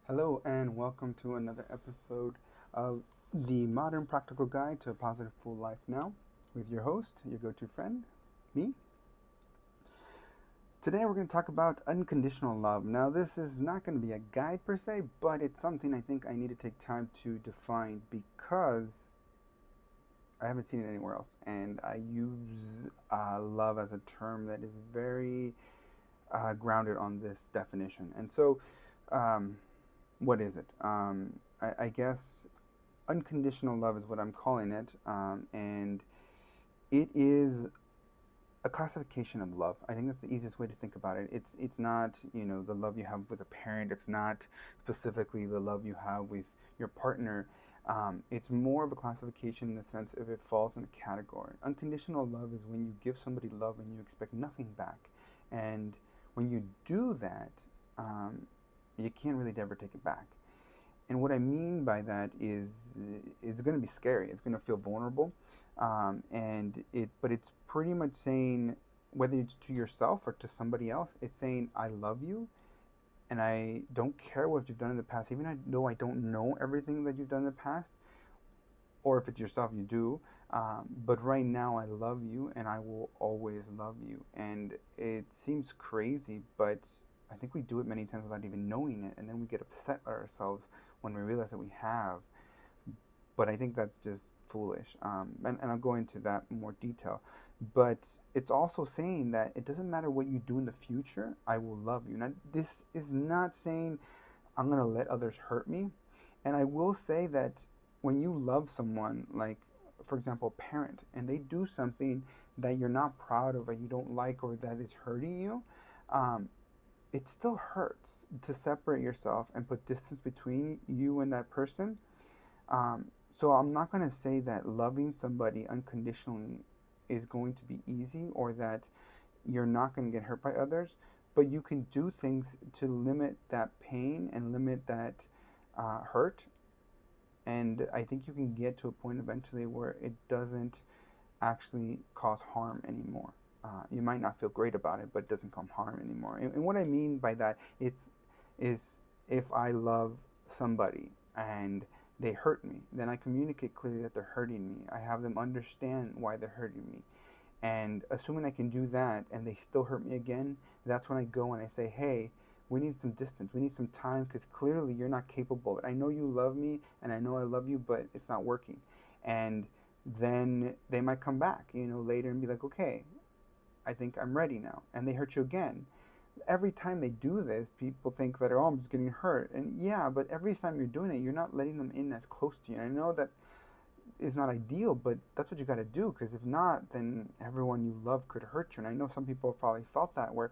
Hello, and welcome to another episode of the Modern Practical Guide to a Positive Full Life Now with your host, your go to friend, me. Today, we're going to talk about unconditional love. Now, this is not going to be a guide per se, but it's something I think I need to take time to define because I haven't seen it anywhere else. And I use love as a term that is very grounded on this definition. And so, um, what is it? I guess unconditional love is what I'm calling it, and it is a classification of love. I think that's the easiest way to think about it. It's not the love you have with a parent. It's not specifically the love you have with your partner. It's more of a classification in the sense if it falls in a category. Unconditional love is when you give somebody love and you expect nothing back, and when you do that, you can't really ever take it back. And what I mean by that is it's going to be scary. It's going to feel vulnerable, but it's pretty much saying whether it's to yourself or to somebody else, it's saying I love you, and I don't care what you've done in the past, even though I don't know everything that you've done in the past, or if it's yourself, you do. But right now, I love you, and I will always love you. And it seems crazy, but I think we do it many times without even knowing it, and then we get upset at ourselves when we realize that we have. But I think that's just foolish. And I'll go into that in more detail. But it's also saying that it doesn't matter what you do in the future, I will love you. Now, this is not saying I'm going to let others hurt me. And I will say that when you love someone, like, for example, a parent, and they do something that you're not proud of or you don't like or that is hurting you, um, it still hurts to separate yourself and put distance between you and that person. So I'm not going to say that loving somebody unconditionally is going to be easy or that you're not going to get hurt by others, but you can do things to limit that pain and limit that hurt. And I think you can get to a point eventually where it doesn't actually cause harm anymore. You might not feel great about it, but it doesn't cause harm anymore. And what I mean by that, is if I love somebody and they hurt me, then I communicate clearly that they're hurting me. I have them understand why they're hurting me. And assuming I can do that and they still hurt me again, that's when I go and I say, hey, we need some distance. We need some time because clearly you're not capable of it. I know you love me and I know I love you, but it's not working. And then they might come back, later and be like, okay, I think I'm ready now. And they hurt you again. Every time they do this, people think that, oh, I'm just getting hurt. And yeah, but every time you're doing it, you're not letting them in as close to you. And I know that is not ideal, but that's what you got to do because if not, then everyone you love could hurt you. And I know some people have probably felt that where,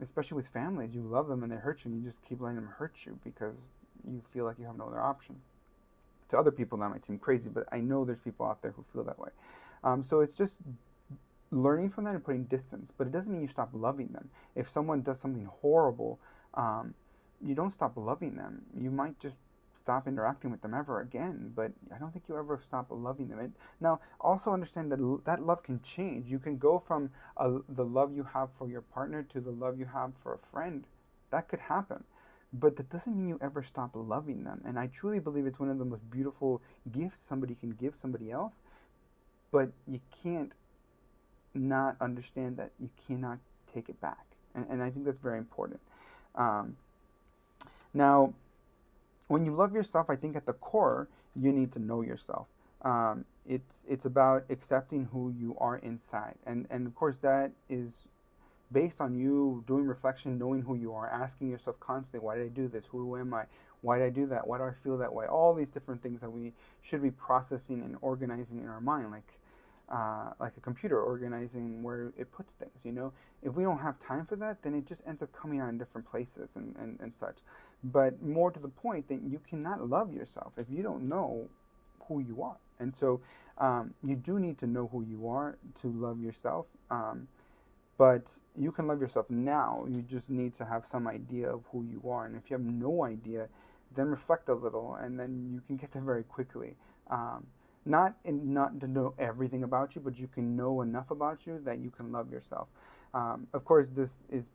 especially with families, you love them and they hurt you and you just keep letting them hurt you because you feel like you have no other option. To other people, that might seem crazy, but I know there's people out there who feel that way. So it's just learning from that and putting distance, but it doesn't mean you stop loving them. If someone does something horrible, um, you don't stop loving them. You might just stop interacting with them ever again, but I don't think you ever stop loving them. Now, also understand that that love can change. You can go from the love you have for your partner to the love you have for a friend. That could happen. But that doesn't mean you ever stop loving them. And I truly believe it's one of the most beautiful gifts somebody can give somebody else. But you can't not understand that you cannot take it back. And I think that's very important. Um, Now, when you love yourself, I think at the core, you need to know yourself. It's about accepting who you are inside. And of course, that is based on you doing reflection, knowing who you are, asking yourself constantly, why did I do this? Who am I? Why did I do that? Why do I feel that way? All these different things that we should be processing and organizing in our mind, like a computer organizing where it puts things. If we don't have time for that, then it just ends up coming out in different places and such. But more to the point, that you cannot love yourself if you don't know who you are. And so you do need to know who you are to love yourself. But you can love yourself now. You just need to have some idea of who you are. And if you have no idea, then reflect a little, and then you can get there very quickly. Um, not to know everything about you, but you can know enough about you that you can love yourself. Of course, this is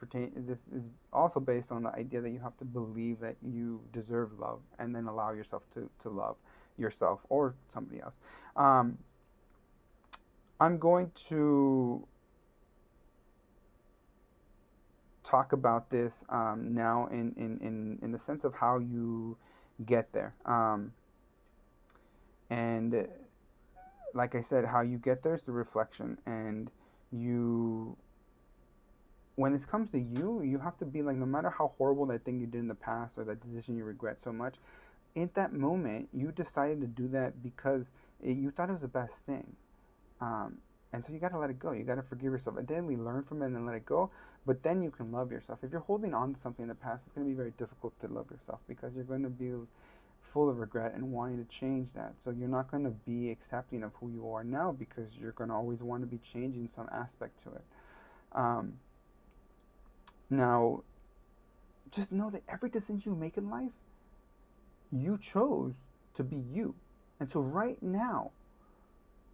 also based on the idea that you have to believe that you deserve love and then allow yourself to love yourself or somebody else. Um, I'm going to talk about this now in the sense of how you get there. And like I said, how you get there is the reflection. And you, when it comes to you, you have to be like, no matter how horrible that thing you did in the past or that decision you regret so much, in that moment, you decided to do that because you thought it was the best thing. Um, and so you got to let it go. You got to forgive yourself and then learn from it and then let it go. But then you can love yourself. If you're holding on to something in the past, it's going to be very difficult to love yourself because you're going to be full of regret and wanting to change that. So you're not going to be accepting of who you are now because you're going to always want to be changing some aspect to it. Um, Now, just know that every decision you make in life, you chose to be you. And so right now,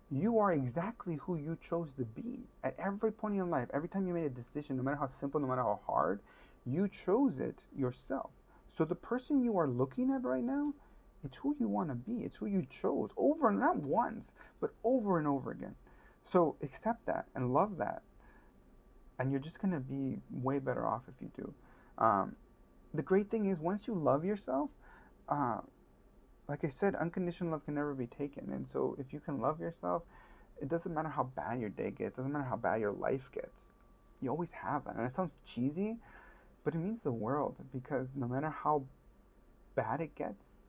you are exactly who you chose to be. At every point in your life, every time you made a decision, no matter how simple, no matter how hard, you chose it yourself. So the person you are looking at right now, it's who you want to be. It's who you chose over, not once, but over and over again. So accept that and love that. And you're just going to be way better off if you do. Um, the great thing is, once you love yourself, uh, like I said, unconditional love can never be taken. And so if you can love yourself, it doesn't matter how bad your day gets, it doesn't matter how bad your life gets. You always have that. And it sounds cheesy, but it means the world because no matter how bad it gets,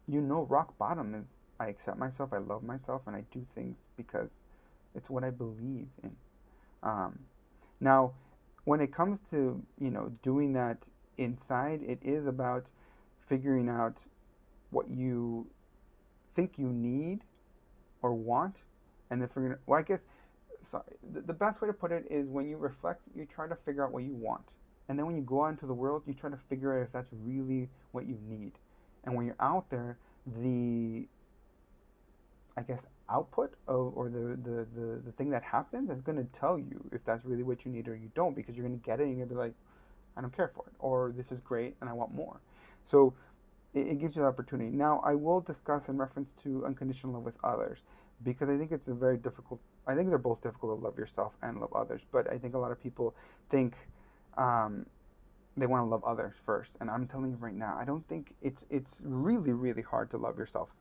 you know, rock bottom is I accept myself, I love myself, and I do things because it's what I believe in. Um, Now, when it comes to, doing that inside, it is about figuring out what you think you need or want, and then figuring. Well, I guess, sorry. The best way to put it is when you reflect, you try to figure out what you want, and then when you go out into the world, you try to figure out if that's really what you need. And when you're out there, the I guess output of or the thing that happens is going to tell you if that's really what you need or you don't, because you're going to get it and you're going to be like, I don't care for it, or this is great and I want more. So it gives you the opportunity. Now, I will discuss in reference to unconditional love with others because I think it's a very difficult. I think they're both difficult to love yourself and love others, but I think a lot of people think um, they want to love others first, and I'm telling you right now, I don't think it's really hard to love yourself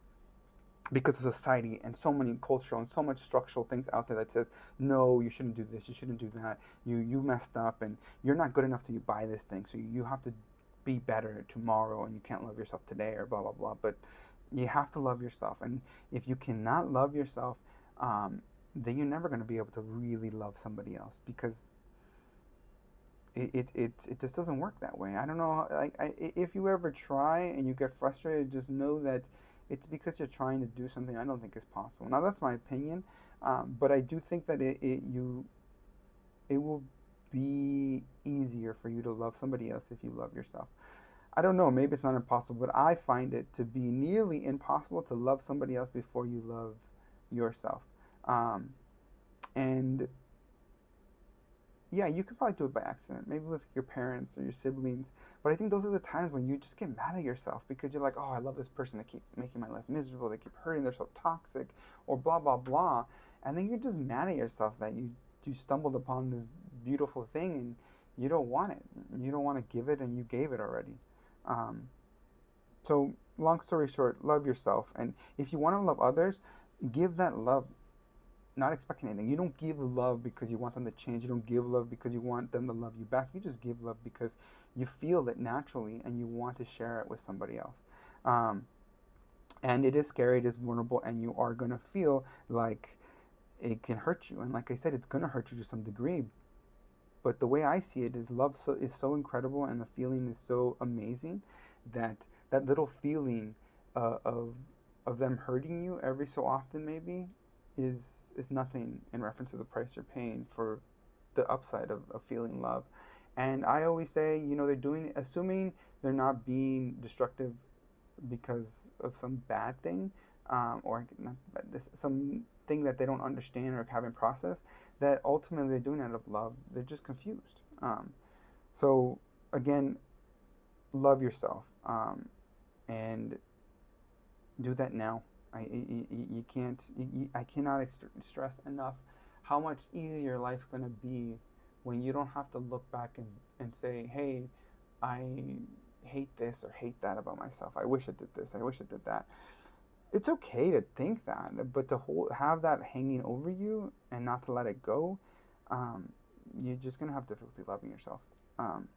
because of society and so many cultural and so much structural things out there that says no, you shouldn't do this, you shouldn't do that, you messed up and you're not good enough to buy this thing, so you have to be better tomorrow and you can't love yourself today or blah blah blah. But you have to love yourself, and if you cannot love yourself, then you're never going to be able to really love somebody else because it just doesn't work that way. I don't know. If you ever try and you get frustrated, just know that it's because you're trying to do something I don't think is possible. Now that's my opinion, but I do think that it will be easier for you to love somebody else if you love yourself. I don't know. Maybe it's not impossible, but I find it to be nearly impossible to love somebody else before you love yourself. Um, and yeah, you could probably do it by accident, maybe with your parents or your siblings. But I think those are the times when you just get mad at yourself because you're like, oh, I love this person. They keep making my life miserable. They keep hurting. They're so toxic, or blah blah blah. And then you're just mad at yourself that you stumbled upon this beautiful thing and you don't want it. You don't want to give it, and you gave it already. Um, so long story short, love yourself, and if you want to love others, give that love not expecting anything. You don't give love because you want them to change. You don't give love because you want them to love you back. You just give love because you feel it naturally and you want to share it with somebody else. Um, and it is scary, it is vulnerable, and you are going to feel like it can hurt you. And like I said, it's going to hurt you to some degree. But the way I see it is love is so incredible and the feeling is so amazing that that little feeling of them hurting you every so often maybe is nothing in reference to the price you're paying for the upside of feeling love. And I always say, they're doing it, assuming they're not being destructive because of some bad thing, or not bad, this, something thing that they don't understand or haven't processed, that ultimately they're doing out of love. They're just confused. So again, love yourself, and do that now. You can't. I cannot stress enough how much easier your life's gonna be when you don't have to look back and say, "Hey, I hate this or hate that about myself. I wish I did this. I wish I did that." It's okay to think that, but to have that hanging over you and not to let it go, um, you're just gonna have difficulty loving yourself. Um,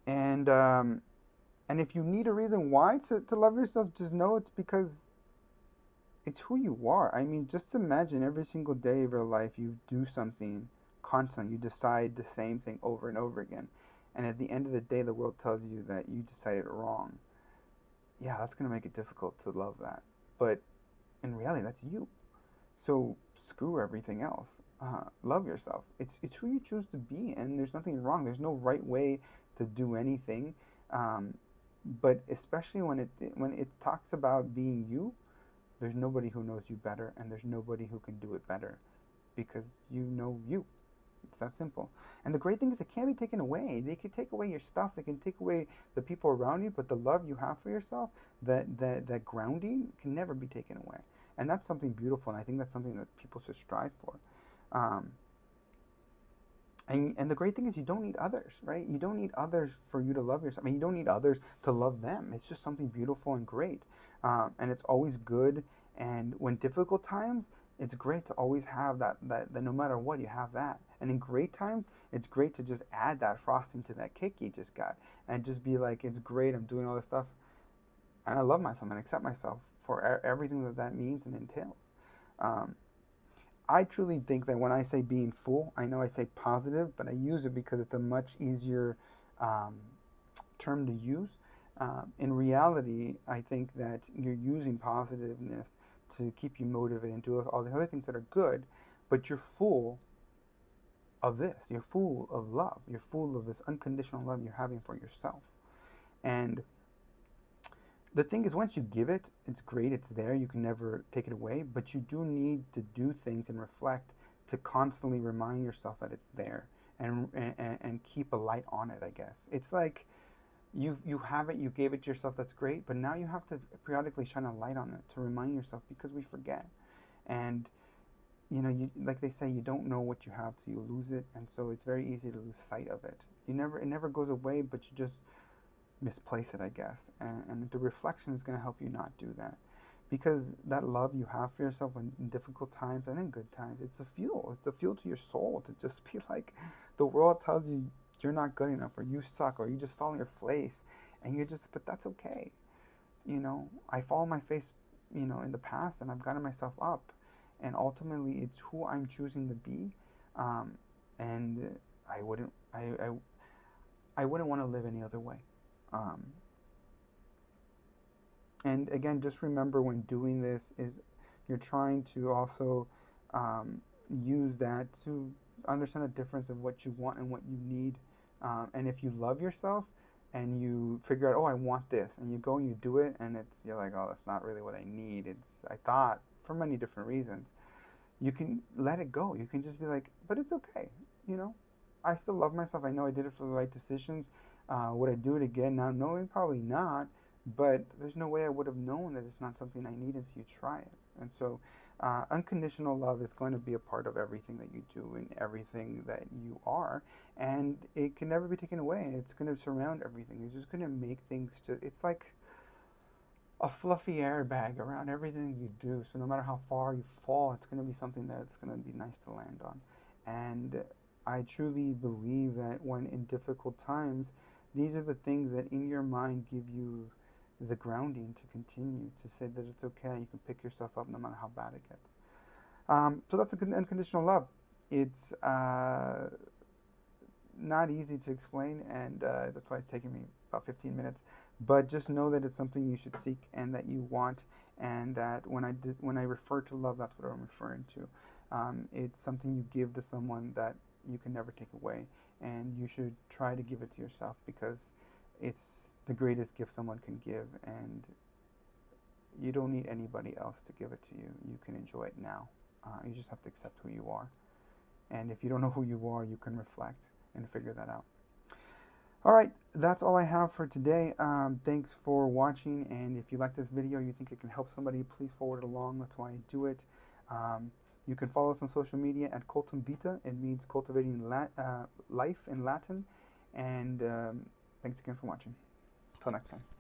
and um, and if you need a reason why to love yourself, just know it's because it's who you are. I mean, just imagine every single day of your life you do something constantly. You decide the same thing over and over again. And at the end of the day, the world tells you that you decided wrong. Yeah, that's going to make it difficult to love that. But in reality, that's you. So screw everything else. Love yourself. It's who you choose to be, and there's nothing wrong. There's no right way to do anything. Um, but especially when it talks about being you, there's nobody who knows you better, and there's nobody who can do it better because you know you. It's that simple. And the great thing is, it can't be taken away. They can take away your stuff. They can take away the people around you, but the love you have for yourself, that grounding, can never be taken away. And that's something beautiful. And I think that's something that people should strive for. Um, and the great thing is, you don't need others, right? You don't need others for you to love yourself. I mean, you don't need others to love them. It's just something beautiful and great. And it's always good. And when difficult times, it's great to always have that no matter what, you have that. And in great times, it's great to just add that frosting to that cake you just got. And just be like, it's great, I'm doing all this stuff. And I love myself and accept myself for everything that means and entails. Um, I truly think that when I say being full, I know I say positive, but I use it because it's a much easier um, term to use. In reality, I think that you're using positiveness to keep you motivated and do all the other things that are good, but you're full of this. You're full of love. You're full of this unconditional love you're having for yourself. And the thing is, once you give it, it's great, it's there, you can never take it away, but you do need to do things and reflect to constantly remind yourself that it's there, and keep a light on it, I guess. It's like you have it, you gave it to yourself, that's great, but now you have to periodically shine a light on it to remind yourself, because we forget. And like they say, you don't know what you have till you lose it, and so it's very easy to lose sight of it. It never goes away, but you just misplace it, I guess. And the reflection is going to help you not do that. Because that love you have for yourself in difficult times and in good times, it's a fuel. It's a fuel to your soul to just be like, the world tells you you're not good enough, or you suck, or you just fall on your face. And you're just, but that's okay. I fall on my face, in the past, and I've gotten myself up. And ultimately, it's who I'm choosing to be. Um, and I wouldn't, I wouldn't want to live any other way. Um, and again, just remember, when doing this, is you're trying to also use that to understand the difference of what you want and what you need. And if you love yourself and you figure out, oh, I want this, and you go and you do it, and you're like, oh, that's not really what I need. I thought, for many different reasons. You can let it go. You can just be like, but it's okay. You know, I still love myself. I know I did it for the right decisions. Would I do it again now? Knowing probably not, but there's no way I would have known that it's not something I need until you try it. And so, unconditional love is going to be a part of everything that you do and everything that you are, and it can never be taken away. It's going to surround everything. It's just going to make things just. It's like a fluffy airbag around everything you do. So no matter how far you fall, it's going to be something that's going to be nice to land on. And I truly believe that when in difficult times, these are the things that in your mind give you the grounding to continue, to say that it's okay. You can pick yourself up no matter how bad it gets. So that's unconditional love. It's not easy to explain, and that's why it's taken me about 15 minutes. But just know that it's something you should seek and that you want, and that when I refer to love, that's what I'm referring to. It's something you give to someone that you can never take away, and you should try to give it to yourself, because it's the greatest gift someone can give, and you don't need anybody else to give it to you. You can enjoy it now. You just have to accept who you are. And if you don't know who you are, you can reflect and figure that out. All right, that's all I have for today. Thanks for watching. And if you like this video, you think it can help somebody, please forward it along. That's why I do it. You can follow us on social media at Cultum Vita. It means cultivating life in Latin. And thanks again for watching. Till next time.